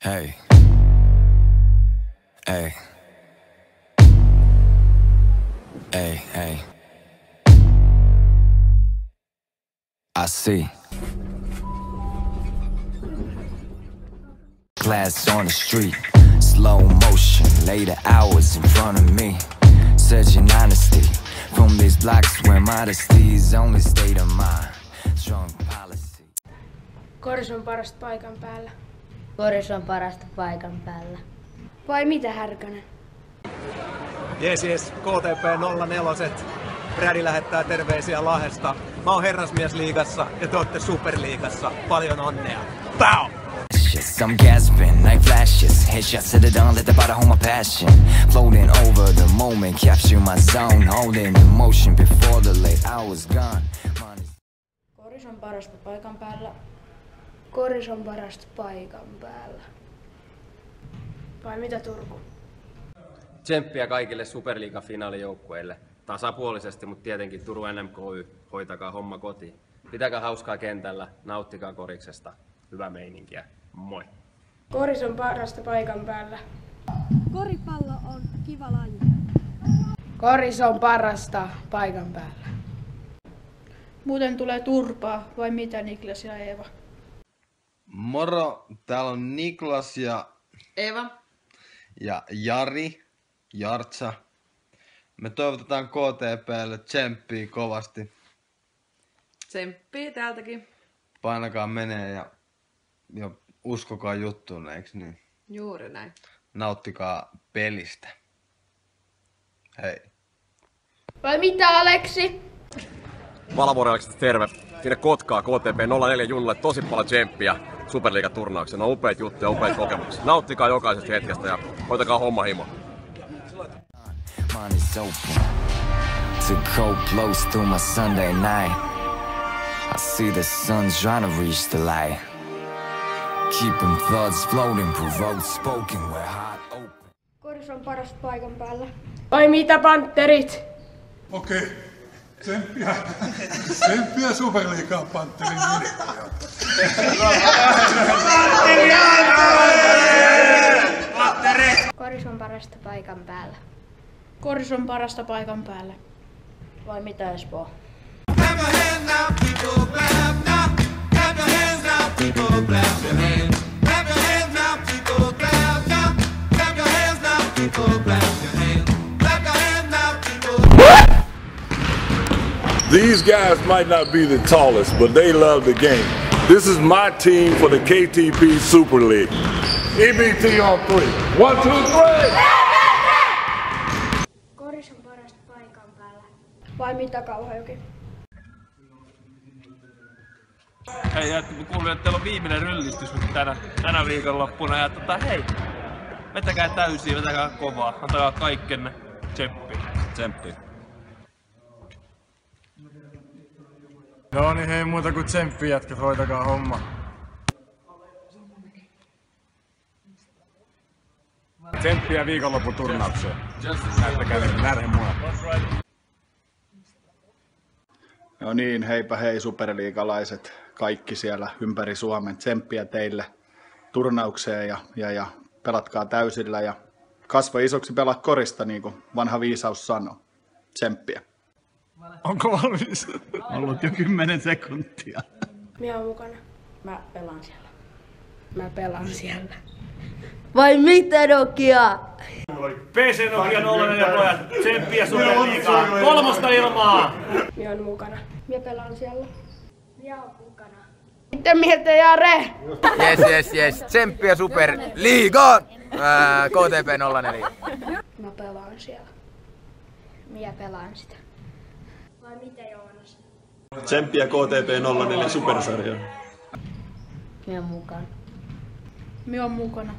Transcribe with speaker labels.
Speaker 1: Hey. Hey. Hey, hey. I see. Glass on the street, slow motion, later hours in front of me. Searching honesty from these blocks where modesty is only state of mind. Strong policy.
Speaker 2: Koris on parasta paikan päällä.
Speaker 3: Koris on parasta paikan päällä.
Speaker 2: Vai mitä, Härkönen?
Speaker 4: Jes, KTP 04. Brädi lähettää terveisiä Lahdesta. Mä oon herrasmiesliigassa ja te ootte superliigassa. Paljon onnea. Pow!
Speaker 1: I'm gasping, night flashes, headshots to the dawn, let the bottle hold my passion. Floating over the moment, capture my zone, holding emotion before the late hours gone.
Speaker 2: Koris on parasta paikan päällä. Koris on parasta paikan päällä. Vai mitä, Turku?
Speaker 5: Tsemppiä kaikille Superliiga-finaalijoukkueille. Tasapuolisesti, mutta tietenkin Turun NMKY, hoitakaa homma kotiin. Pitäkää hauskaa kentällä, nauttikaa koriksesta. Hyvää meininkiä. Moi!
Speaker 2: Koris on parasta paikan päällä.
Speaker 6: Koripallo on kiva laji.
Speaker 2: Koris on parasta paikan päällä. Muuten tulee turpaa, vai mitä, Niklas ja Eeva?
Speaker 7: Moro, täällä on Niklas ja
Speaker 3: Eeva.
Speaker 7: Ja Jari, Jartsa. Me toivotetaan KTP:lle tsemppiä kovasti.
Speaker 3: Tsemppii täältäkin.
Speaker 7: Painakaa menee ja uskokaa juttuun, eiks niin?
Speaker 3: Juuri näin.
Speaker 7: Nauttikaa pelistä. Hei.
Speaker 2: Vai mitä, Aleksi?
Speaker 5: Valvori Aleksista terve. Sinne Kotkaa KTP 04 junnulle tosi paljon tsemppiä Superliiga-turnaukseen. On upeat juttuja, upeat kokemuksia. Nauttikaa jokaisesta hetkestä ja hoitakaa homma himo.
Speaker 1: Mine is open to cold blows through my Sunday night. I see the sun trying to reach the light. Keeping thoughts floating, provoked spoken, we're hot open.
Speaker 2: Koris on parasta paikan päällä. Vai mitä, Panterit?
Speaker 8: Okei. Tsemppiä Superliigaan, Pantterin
Speaker 3: Koris on parasta paikan päällä.
Speaker 2: Koris on parasta paikan päällä.
Speaker 3: Vai mitä, Espoo?
Speaker 8: These guys might not be the tallest, but they love the game. This is my team for the KTP Super League. EBT on 3. 1, 2, 3!
Speaker 2: Koris on parasta paikan päällä. Vai mitä, Kauhajoki?
Speaker 9: Hei, mä kuulin, että teillä on viimeinen ryllistys nyt tänä viikonloppuna ja hei, vetäkää täysiä, vetäkää kovaa, antakaa kaikkenne, tsemppiä.
Speaker 10: No niin, hei muuta kuin tsemppiä, jätkät, hoitakaa homma. Tsemppiä viikonlopun turnaukseen. Näyttäkää närhemuja.
Speaker 11: No niin, heipä hei superliigalaiset, kaikki siellä ympäri Suomen. Tsemppiä teille turnaukseen ja pelatkaa täysillä ja kasva isoksi, pelaa korista, niin kuin vanha viisaus sanoo. Tsemppiä.
Speaker 10: Onko valmis? Ollut jo 10 sekuntia.
Speaker 2: Minä olen mukana.
Speaker 3: Mä pelaan siellä.
Speaker 2: Mä pelaan siellä.
Speaker 3: Vai mitä, Nokia?
Speaker 9: PC Nokia 04 pojat, tsemppiä Superliigaan, 3 ilmaa!
Speaker 2: Minä olen mukana. Minä pelaan siellä.
Speaker 3: Minä olen mukana.
Speaker 2: Mitä mieltä, Jare?
Speaker 12: Yes. Tsemppiä Superliigaan! KTP 04.
Speaker 2: Mä pelaan siellä.
Speaker 3: Minä pelaan sitä.
Speaker 2: Vai mitä, Joonas?
Speaker 4: Tsemppiä KTP 04 supersarjaan.
Speaker 3: Minä olen mukana.
Speaker 2: Minä olen mukana.